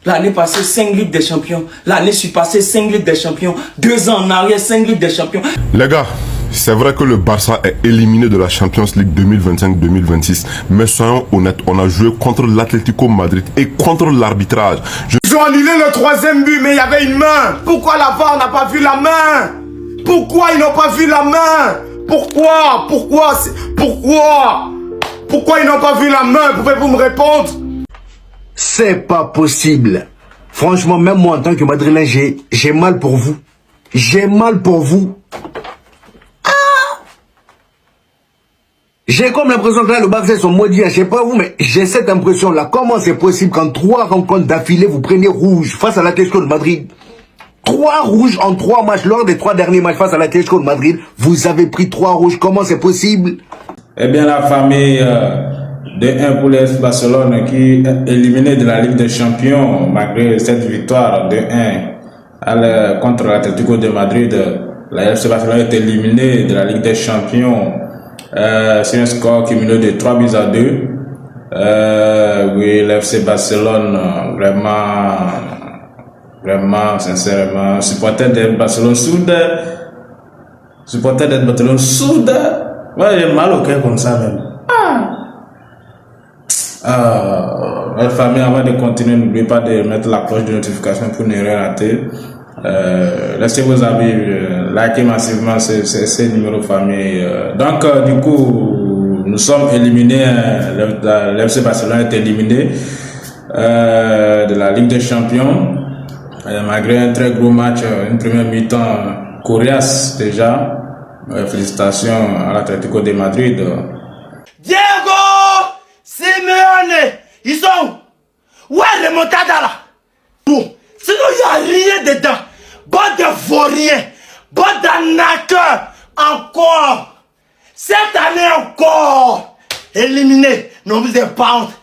L'année passée, 5 Ligues des Champions. L'année passée, 5 Ligues des Champions. 2 ans en arrière, 5 Ligues des Champions. Les gars, c'est vrai que le Barça est éliminé de la Champions League 2025-2026. Mais soyons honnêtes, on a joué contre l'Atlético Madrid et contre l'arbitrage. Ils ont annulé le 3e but, mais il y avait une main. Pourquoi la VAR n'a pas vu la main? Pourquoi ils n'ont pas vu la main? Pourquoi ils n'ont pas vu la main? Pouvez-vous me répondre? C'est pas possible. Franchement, même moi en tant que Madrilène, j'ai mal pour vous. J'ai mal pour vous. J'ai comme l'impression que là, le Barça sont maudits. Je sais pas vous, mais j'ai cette impression-là. Comment c'est possible qu'en 3 rencontres d'affilée, vous preniez rouge face à l'Atlético de Madrid? 3 rouges en 3 matchs. Lors des 3 derniers matchs face à l'Atlético de Madrid, vous avez pris 3 rouges. Comment c'est possible? Eh bien, la famille de 1 pour l'FC Barcelone qui est éliminé de la Ligue des Champions malgré cette victoire de 1 contre l'Atlético de Madrid. La FC Barcelone est éliminée de la Ligue des Champions. C'est un score cumulé de 3-2. Oui, l'FC Barcelone, vraiment, sincèrement, supporter d'être Barcelone soudain. Ouais, j'ai mal au cœur comme ça même. La famille, avant de continuer, n'oubliez pas de mettre la cloche de notification pour ne rien rater. Laissez vos amis, likez massivement ces numéros famille. Donc, du coup, nous sommes éliminés, l'FC Barcelone est éliminé de la Ligue des Champions, malgré un très gros match, une première mi-temps coriace déjà. Félicitations à l'Atlético de Madrid. Diego Simeone, ils sont où? Ouais, remontada là. Bon, sinon il n'y a rien dedans. Bande de vauriens, bande d'arnaqueurs, encore. Cette année encore, éliminé. Non, vous n'avez pas honte.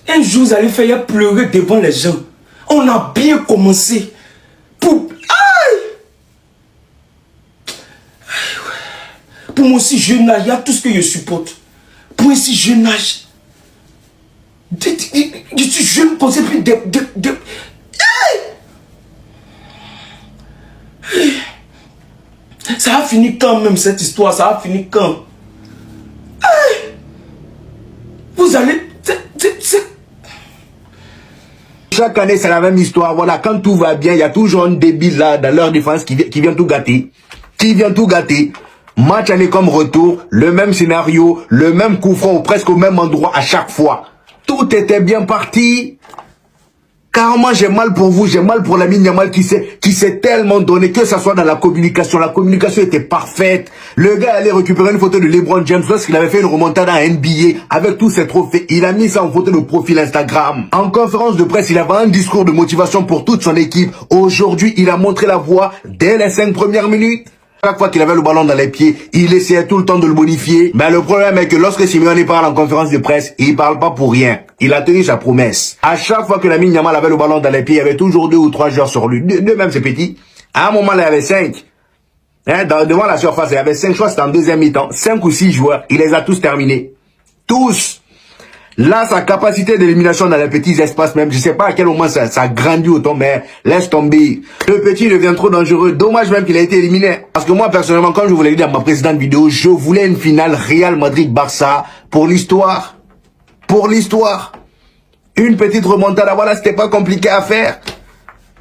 Un jour, vous allez faire pleurer devant les gens. On a bien commencé. Pour moi, si jeune âge, il y a tout ce que je supporte. Pour moi, si jeune âge, je suis jeune comme ça, puis ça a fini quand même cette histoire, ça a fini quand? Vous allez... Chaque année, c'est la même histoire. Voilà, quand tout va bien, il y a toujours un débile là dans leur défense qui vient tout gâter. Match aller comme retour, le même scénario, le même coup franc, presque au même endroit à chaque fois. Tout était bien parti. Carrément, j'ai mal pour vous, j'ai mal pour Lamine Yamal qui s'est tellement donné, que ça soit dans la communication. La communication était parfaite. Le gars allait récupérer une photo de LeBron James lorsqu'il avait fait une remontada à NBA avec tous ses trophées. Il a mis ça en photo de profil Instagram. En conférence de presse, il avait un discours de motivation pour toute son équipe. Aujourd'hui, il a montré la voie dès les 5 premières minutes. Chaque fois qu'il avait le ballon dans les pieds, il essayait tout le temps de le bonifier. Mais le problème est que lorsque Simeone parle en conférence de presse, il parle pas pour rien. Il a tenu sa promesse. À chaque fois que Lamine Yamal avait le ballon dans les pieds, il y avait toujours 2 ou 3 joueurs sur lui. Deux même, c'est petit. À un moment, là, il y avait 5. Devant la surface, il y avait 5 choix, c'était en deuxième mi-temps. 5 ou 6 joueurs. Il les a tous terminés. Tous. Là, sa capacité d'élimination dans les petits espaces même, je sais pas à quel moment ça grandit autant, mais laisse tomber. Le petit devient trop dangereux. Dommage même qu'il a été éliminé. Parce que moi, personnellement, comme je vous l'ai dit dans ma précédente vidéo, je voulais une finale Real Madrid-Barça pour l'histoire. Pour l'histoire. Une petite remontada, voilà, c'était pas compliqué à faire.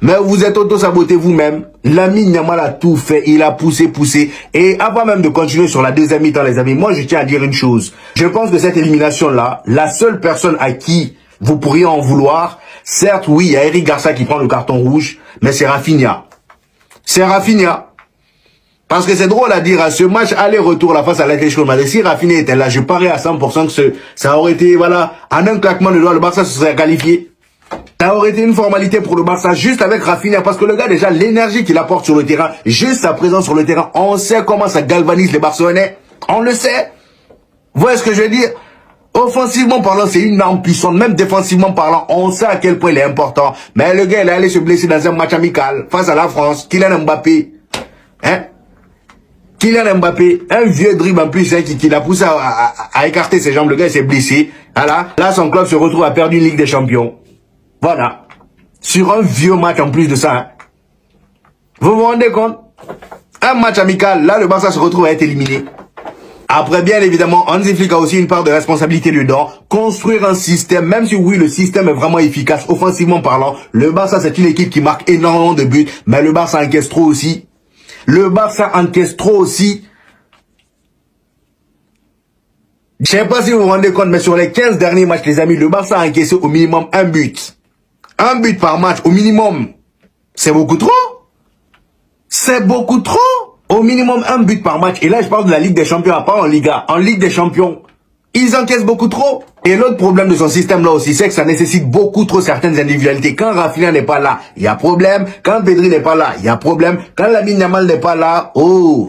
Mais vous êtes auto-saboté vous-même. Lamine Yamal a tout fait. Il a poussé. Et avant même de continuer sur la deuxième mi-temps, les amis, moi, je tiens à dire une chose. Je pense que cette élimination-là, la seule personne à qui vous pourriez en vouloir, certes, oui, il y a Eric Garcia qui prend le carton rouge, mais c'est Rafinha. C'est Rafinha. Parce que c'est drôle à dire, à ce match aller-retour, la face à l'Atlético de Madrid, si Rafinha était là, je parie à 100% que ça aurait été, voilà, en un claquement de doigts, le Barça se serait qualifié. Ça aurait été une formalité pour le Barça, juste avec Rafinha, parce que le gars, déjà, l'énergie qu'il apporte sur le terrain, juste sa présence sur le terrain, on sait comment ça galvanise les Barcelonais. On le sait. Vous voyez ce que je veux dire? Offensivement parlant, c'est une arme puissante. Même défensivement parlant, on sait à quel point il est important. Mais le gars, il est allé se blesser dans un match amical, face à la France. Kylian Mbappé. Kylian Mbappé, un vieux dribble en plus qui l'a poussé à écarter ses jambes. Le gars, il s'est blessé. Voilà. Là, son club se retrouve à perdre une Ligue des Champions. Voilà. Sur un vieux match en plus de ça. Hein. Vous vous rendez compte? Un match amical, là le Barça se retrouve à être éliminé. Après, bien évidemment, Hansi Flick a aussi une part de responsabilité dedans. Construire un système, même si oui, le système est vraiment efficace, offensivement parlant. Le Barça, c'est une équipe qui marque énormément de buts, mais le Barça encaisse trop aussi. Le Barça encaisse trop aussi. Je sais pas si vous vous rendez compte, mais sur les 15 derniers matchs, les amis, le Barça a encaissé au minimum un but. Un but par match, au minimum. C'est beaucoup trop. C'est beaucoup trop. Au minimum un but par match. Et là, je parle de la Ligue des Champions, pas en Liga. En Ligue des Champions, ils encaissent beaucoup trop. Et l'autre problème de son système là aussi, c'est que ça nécessite beaucoup trop certaines individualités. Quand Rafinha n'est pas là, il y a problème. Quand Pedri n'est pas là, il y a problème. Quand Lamine Yamal n'est pas là, oh,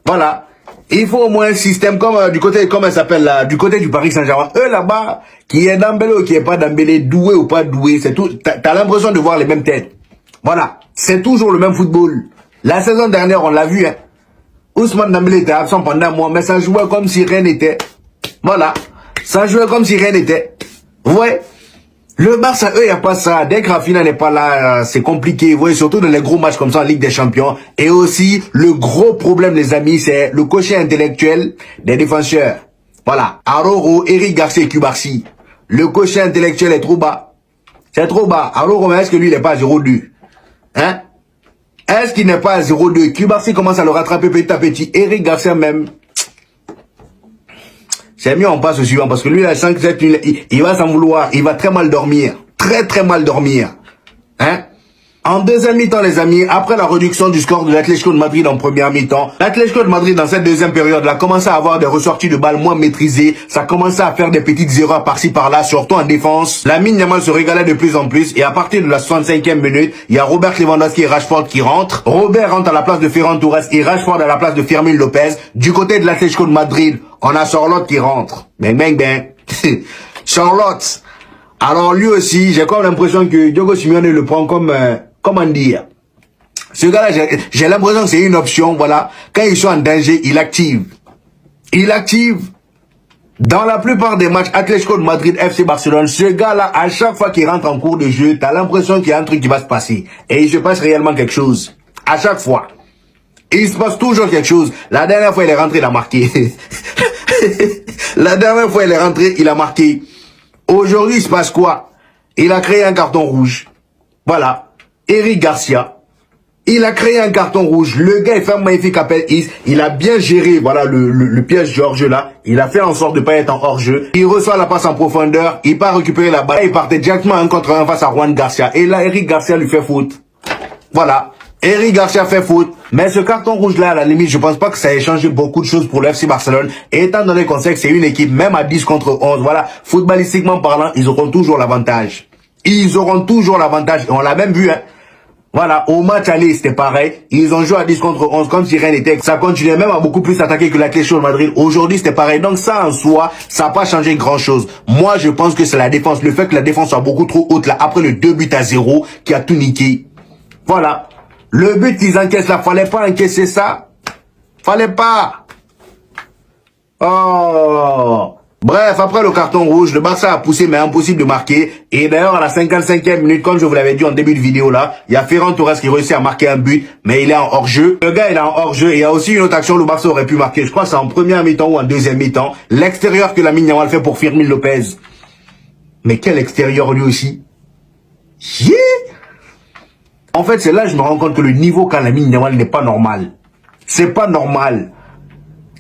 voilà. Il faut au moins un système comme du côté, comment ça s'appelle là, du côté du Paris Saint-Germain. Eux là-bas, qui est Dembélé ou qui est pas Dembélé, doué ou pas doué, c'est tout. T'as l'impression de voir les mêmes têtes. Voilà. C'est toujours le même football. La saison dernière, on l'a vu, hein. Ousmane Dembélé était absent pendant un mois, mais ça jouait comme si rien n'était. Voilà. Ça jouait comme si rien n'était. Ouais. Le Barça, eux, il n'y a pas ça. Dès que Rafinha n'est pas là, c'est compliqué. Vous voyez, surtout dans les gros matchs comme ça en Ligue des Champions. Et aussi, le gros problème, les amis, c'est le quotient intellectuel des défenseurs. Voilà. Araujo, Eric Garcia et Cubarsí. Le quotient intellectuel est trop bas. C'est trop bas. Araujo, mais est-ce que lui, il n'est pas à 0,2? Hein? Est-ce qu'il n'est pas à 0,2? Cubarsí commence à le rattraper petit à petit. Eric Garcia même. C'est mieux on passe au suivant parce que lui, il a 5-7, il va s'en vouloir. Il va très mal dormir. Très mal dormir. Hein? En deuxième mi-temps, les amis, après la réduction du score de l'Atlético de Madrid en première mi-temps, l'Atlético de Madrid, dans cette deuxième période, a commencé à avoir des ressorties de balles moins maîtrisées. Ça commençait à faire des petites erreurs par-ci par-là, surtout en défense. Lamine Yamal se régalait de plus en plus. Et à partir de la 65e minute, il y a Robert Lewandowski et Rashford qui rentrent. Robert rentre à la place de Ferran Torres et Rashford à la place de Fermín López. Du côté de l'Atlético de Madrid, on a Charlotte qui rentre. Bang. Charlotte. Alors lui aussi, j'ai comme l'impression que Diego Simeone le prend comme... comment dire? Ce gars-là, j'ai l'impression que c'est une option, voilà. Quand ils sont en danger, il active. Il active. Dans la plupart des matchs Atlético de Madrid, FC Barcelone, ce gars-là, à chaque fois qu'il rentre en cours de jeu, t'as l'impression qu'il y a un truc qui va se passer. Et il se passe réellement quelque chose. À chaque fois. Et il se passe toujours quelque chose. La dernière fois, il est rentré, il a marqué. La dernière fois, il est rentré, il a marqué. Aujourd'hui, il se passe quoi? Il a créé un carton rouge. Voilà. Eric Garcia. Il a créé un carton rouge. Le gars, il fait un magnifique appel. Il a bien géré, voilà, le piège du hors-jeu là. Il a fait en sorte de pas être en hors-jeu. Il reçoit la passe en profondeur. Il part récupérer la balle. Il partait directement un contre un face à Juan Garcia. Et là, Eric Garcia lui fait faute. Voilà. Eric Garcia fait faute. Mais ce carton rouge là, à la limite, je pense pas que ça ait changé beaucoup de choses pour le FC Barcelone. Et étant donné qu'on sait que c'est une équipe, même à 10 contre 11, voilà, footballistiquement parlant, ils auront toujours l'avantage. Ils auront toujours l'avantage. On l'a même vu, hein. Voilà, au match aller, c'était pareil. Ils ont joué à 10 contre 11 comme si rien n'était. Ça continuait même à beaucoup plus attaquer que l'Atlético de Madrid. Aujourd'hui, c'était pareil. Donc ça, en soi, ça n'a pas changé grand-chose. Moi, je pense que c'est la défense. Le fait que la défense soit beaucoup trop haute, là, après le 2-0 qui a tout niqué. Voilà. Le but qu'ils encaissent là, fallait pas encaisser ça. Fallait pas. Oh. Bref, après le carton rouge, le Barça a poussé, mais impossible de marquer. Et d'ailleurs, à la 55e minute, comme je vous l'avais dit en début de vidéo là, il y a Ferran Torres qui réussit à marquer un but, mais il est en hors-jeu. Le gars, il est en hors-jeu. Et il y a aussi une autre action où le Barça aurait pu marquer. Je crois que c'est en première mi-temps ou en deuxième mi-temps. L'extérieur que Lamine Yamal fait pour Fermín López. Mais quel extérieur lui aussi. Yeah. En fait, c'est là que je me rends compte que le niveau qu'a Lamine Yamal n'est pas normal. C'est pas normal.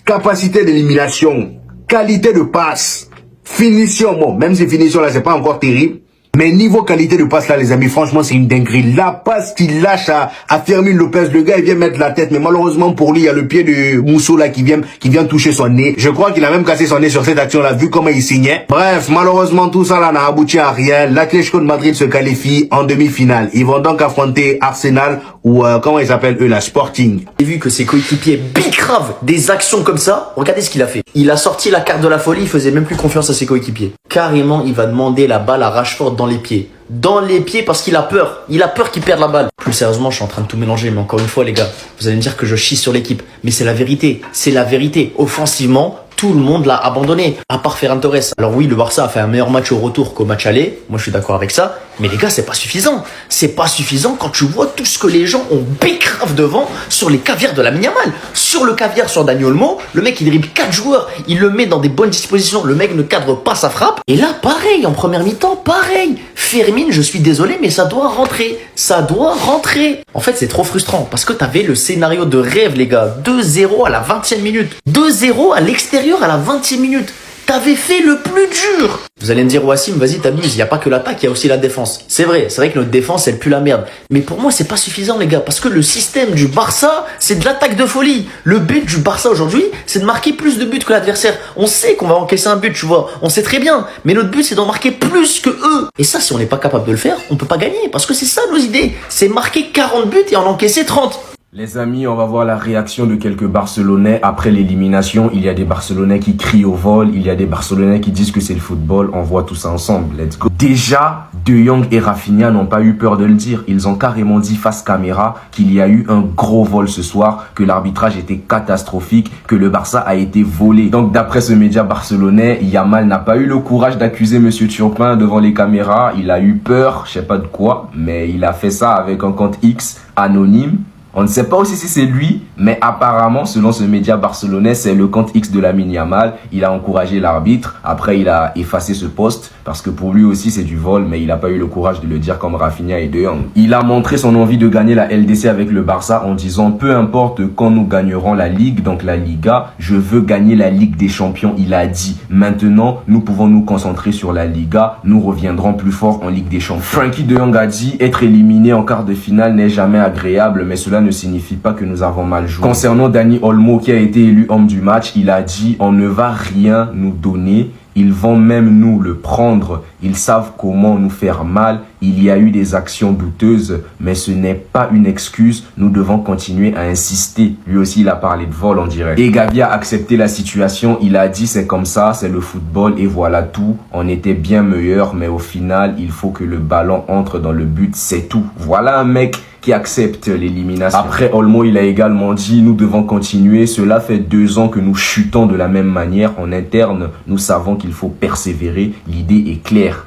Capacité d'élimination. Qualité de passe, finition, bon, même si finition là, c'est pas encore terrible, mais niveau qualité de passe là, les amis, franchement, c'est une dinguerie. La passe qu'il lâche à Fermín López, le gars, il vient mettre la tête, mais malheureusement pour lui, il y a le pied de Musso là qui vient toucher son nez. Je crois qu'il a même cassé son nez sur cette action là, vu comment il signait. Bref, malheureusement, tout ça là n'a abouti à rien. L'Atlético de Madrid se qualifie en demi-finale. Ils vont donc affronter Arsenal ou, comment ils s'appellent eux, la Sporting. J'ai vu que ses coéquipiers bicravent des actions comme ça. Regardez ce qu'il a fait. Il a sorti la carte de la folie, il faisait même plus confiance à ses coéquipiers. Carrément, il va demander la balle à Rashford dans les pieds. Dans les pieds parce qu'il a peur. Il a peur qu'il perde la balle. Plus sérieusement, je suis en train de tout mélanger. Mais encore une fois, les gars, vous allez me dire que je chie sur l'équipe. Mais c'est la vérité. C'est la vérité. Offensivement, Tout le monde l'a abandonné, à part Ferran Torres. Alors oui, le Barça a fait un meilleur match au retour qu'au match aller. Moi, je suis d'accord avec ça. Mais les gars, c'est pas suffisant. C'est pas suffisant quand tu vois tout ce que les gens ont bécrave devant sur les caviars de Lamine Yamal. Sur le caviar sur Dani Olmo, le mec, il dribble 4 joueurs. Il le met dans des bonnes dispositions. Le mec ne cadre pas sa frappe. Et là, pareil, en première mi-temps, pareil. Fermin, je suis désolé, mais ça doit rentrer. Ça doit rentrer. En fait, c'est trop frustrant parce que t'avais le scénario de rêve, les gars. 2-0 à la 20e minute. 2-0 à l'extérieur à la 20e minute. T'avais fait le plus dur. Vous allez me dire, Wassim, vas-y, t'abuses. Il n'y a pas que l'attaque, il y a aussi la défense. C'est vrai que notre défense, elle pue la merde. Mais pour moi, c'est pas suffisant, les gars. Parce que le système du Barça, c'est de l'attaque de folie. Le but du Barça aujourd'hui, c'est de marquer plus de buts que l'adversaire. On sait qu'on va encaisser un but, tu vois. On sait très bien. Mais notre but, c'est d'en marquer plus que eux. Et ça, si on n'est pas capable de le faire, on peut pas gagner. Parce que c'est ça nos idées. C'est marquer 40 buts et en encaisser 30. Les amis, on va voir la réaction de quelques Barcelonais après l'élimination. Il y a des Barcelonais qui crient au vol, il y a des Barcelonais qui disent que c'est le football. On voit tout ça ensemble. Let's go. Déjà, De Jong et Rafinha n'ont pas eu peur de le dire. Ils ont carrément dit face caméra qu'il y a eu un gros vol ce soir, que l'arbitrage était catastrophique, que le Barça a été volé. Donc d'après ce média barcelonais, Yamal n'a pas eu le courage d'accuser Monsieur Turpin devant les caméras. Il a eu peur, je sais pas de quoi, mais il a fait ça avec un compte X anonyme. On ne sait pas aussi si c'est lui, mais apparemment, selon ce média barcelonais, c'est le compte X de Lamine Yamal. Il a encouragé l'arbitre. Après, il a effacé ce post parce que pour lui aussi, c'est du vol, mais il n'a pas eu le courage de le dire comme Rafinha et De Jong. Il a montré son envie de gagner la LDC avec le Barça en disant « Peu importe quand nous gagnerons la Ligue, donc la Liga, je veux gagner la Ligue des Champions. » Il a dit « Maintenant, nous pouvons nous concentrer sur la Liga. Nous reviendrons plus fort en Ligue des Champions. » Frenkie De Jong a dit « Être éliminé en quart de finale n'est jamais agréable, mais cela ne signifie pas que nous avons mal joué. » Concernant Dani Olmo qui a été élu homme du match, il a dit « On ne va rien nous donner. Ils vont même nous le prendre. Ils savent comment nous faire mal. Il y a eu des actions douteuses, mais ce n'est pas une excuse. Nous devons continuer à insister. » Lui aussi, il a parlé de vol, on dirait. Et Gavi a accepté la situation. Il a dit « C'est comme ça, c'est le football et voilà tout. On était bien meilleurs, mais au final, il faut que le ballon entre dans le but, c'est tout. » Voilà un mec qui accepte l'élimination. Après, Olmo, il a également dit « Nous devons continuer. Cela fait 2 ans que nous chutons de la même manière. En interne, nous savons qu'il faut persévérer. L'idée est claire. »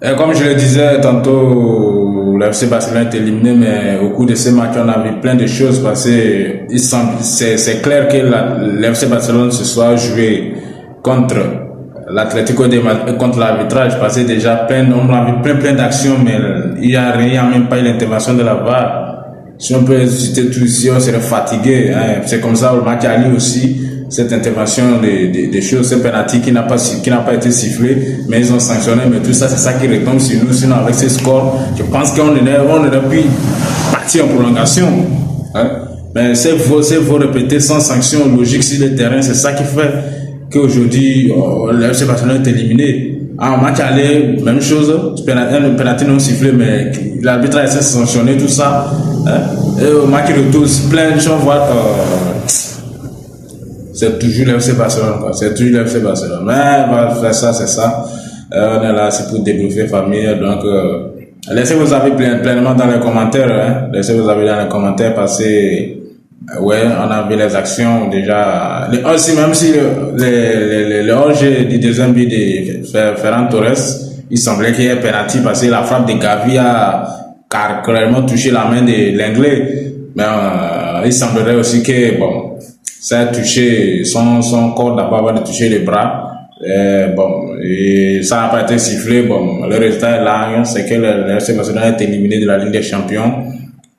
Et comme je le disais tantôt, le FC Barcelone est éliminé, mais au cours de ces matchs, on a vu plein de choses passer. C'est clair que le FC Barcelone ce soir joué contre l'Atlético de Madrid, contre l'arbitrage, parce que déjà on a vu plein d'actions, mais il n'y a même pas eu l'intervention de la VAR. Si on peut citer tout ici, on serait fatigué. Hein. C'est comme ça au match aller aussi. Cette intervention des choses, ce penalty qui n'a pas été sifflé, mais ils ont sanctionné, mais tout ça, c'est ça qui retombe sur nous. Sinon, avec ces scores, je pense qu'on aurait pu partir en prolongation. Hein? Mais c'est vos répétés sans sanction logique sur le terrain, c'est ça qui fait qu'aujourd'hui, le FC Barcelone est éliminé. En match aller, même chose, le penalty non sifflé, mais l'arbitre a essayé de sanctionner tout ça. Hein? Et au match retour, plein de gens voient c'est toujours le FC Barcelone, quoi. C'est toujours le FC Barcelone. Mais, c'est ça. On est là, c'est pour débriefer famille. Donc, laissez vos avis pleinement dans les commentaires, hein. Laissez vos avis dans les commentaires parce que, ouais, on a vu les actions déjà. Aussi, même si le hors-jeu du deuxième but de Ferran Torres, il semblait qu'il y ait penalty parce que la frappe de Gavi a carrément touché la main de l'Anglais. Mais, il semblerait aussi que, bon, ça a touché son corps d'abord avant de toucher les bras. Et ça n'a pas été sifflé. Bon, le résultat est là, c'est que le FC Barcelone est éliminé de la Ligue des Champions.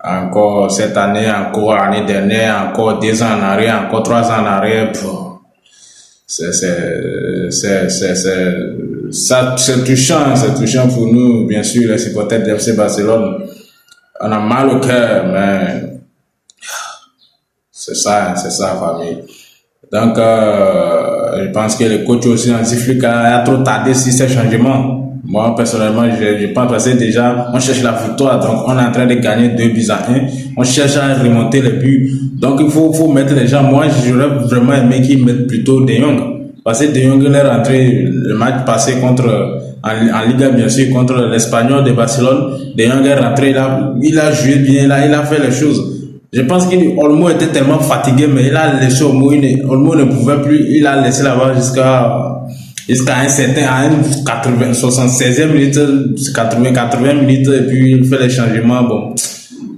Encore cette année, encore l'année dernière, encore 2 ans en arrière, encore 3 ans en arrière. C'est touchant pour nous, bien sûr, les supporters de FC Barcelone. On a mal au cœur, mais c'est ça, famille. Donc, je pense que le coach aussi, Hansi Flick, a trop tardé sur ces changements. Moi, personnellement, je pense que déjà, on cherche la victoire, donc on est en train de gagner 2-1. On cherche à remonter les buts. Donc, il faut mettre les gens. Moi, j'aurais vraiment aimé qu'ils mettent plutôt De Jong. Parce que De Jong est rentré le match passé en Liga, bien sûr, contre l'Espagnol de Barcelone. De Jong est rentré, il a joué bien, il a fait les choses. Je pense qu'Olmo était tellement fatigué, mais il a laissé Olmo ne pouvait plus, il a laissé là-bas jusqu'à un certain, à une 76e minute, 80 minutes, et puis il fait les changements. Bon,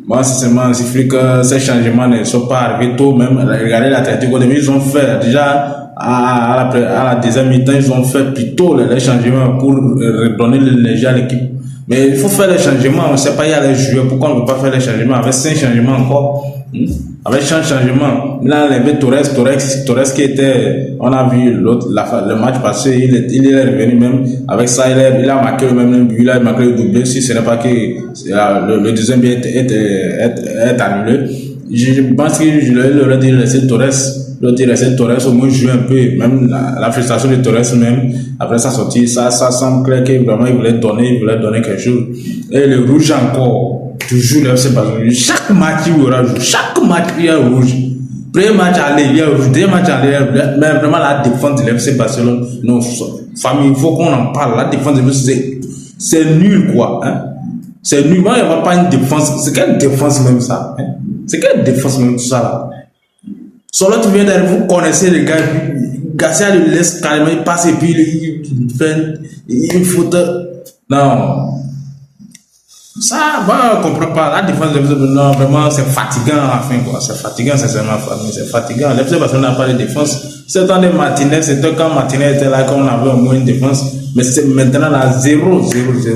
moi, sincèrement, il suffit que ces changements ne soient pas arrivés tôt, même, regardez l'Atlético de Madrid, ils ont fait, déjà, à la deuxième mi-temps, ils ont fait plutôt les changements pour redonner l'énergie à l'équipe. Mais il faut faire les changements, on ne sait pas, il y a les joueurs, pourquoi on ne peut pas faire les changements, avec 5 changements encore, avec 5 changements. Là, on avait Torres qui était, on a vu le match passé, il est revenu même, avec ça, il a marqué le même but, il a marqué le doublé, si ce n'est pas que le deuxième but est annulé. Je pense que je leur ai dit de laisser Torres au moins jouer un peu, même la frustration de Torres même, après sa sortie, ça semble clair que vraiment il voulait donner quelque chose. Et le rouge encore, toujours le FC Barcelone, chaque match il y aura rouge, chaque match il y a rouge. Premier match aller, il y a rouge, deuxième match aller, mais vraiment la défense de l'FC Barcelone, non, famille, il faut qu'on en parle, la défense de l'FC, c'est nul quoi, hein. C'est nul, moi il n'y a pas une défense, c'est quelle défense même ça, hein? C'est quelle défense même tout ça là? Solo tu viens d'arriver, vous connaissez les gars, Garcia le laisse carrément, il passe et puis il fait une faute. Non. Ça, on ne comprend pas. La défense, non, vraiment, c'est fatigant à la fin, quoi. C'est fatigant, sincèrement, c'est fatigant. L'FC Barcelone n'a pas de défense. C'est temps de Martinez, c'était quand Martinez était là, qu'on avait au moins une défense. Mais c'est maintenant là, 0,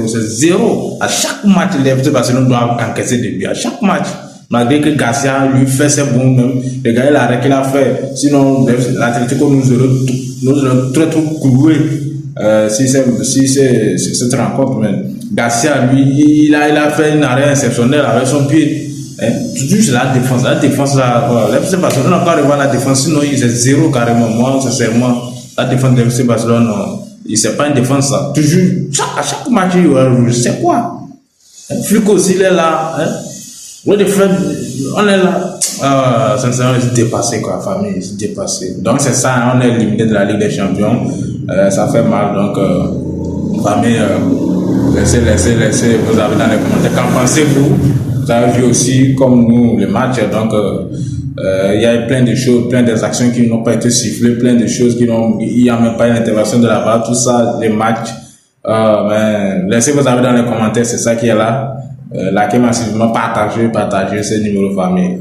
c'est 0. À chaque match, l'FC Barcelone doit encaisser des buts. À chaque match. Malgré que Garcia lui fait ses bons même, le gars l'arrêt qu'il a fait, sinon l'Atlético nous aurait très cloué si c'est cette rencontre. Mais Garcia lui il a fait un arrêt exceptionnel avec son pied. Toujours c'est la défense là, voilà. L'FC Barcelone on n'a pas revoir la défense, sinon il est 0 carrément. Moi sincèrement la défense de l'FC Barcelone c'est pas une défense ça. Toujours à chaque match il y aura rouge, c'est quoi? Flic aussi il est là, hein? Oui, on est là. Sincèrement, ils sont dépassés, quoi, famille, ils sont dépassés. Donc, c'est ça, on est éliminé de la Ligue des Champions. Ça fait mal, donc, famille, laissez vous avez dans les commentaires. Qu'en pensez-vous? Vous avez vu aussi, comme nous, les matchs, donc, il y a plein de choses, plein des actions qui n'ont pas été sifflées, plein de choses il n'y a même pas une intervention de la barre, tout ça, les matchs. Mais laissez vous avez dans les commentaires, c'est ça qui est là. Likez massivement, partagez ce numéro famille.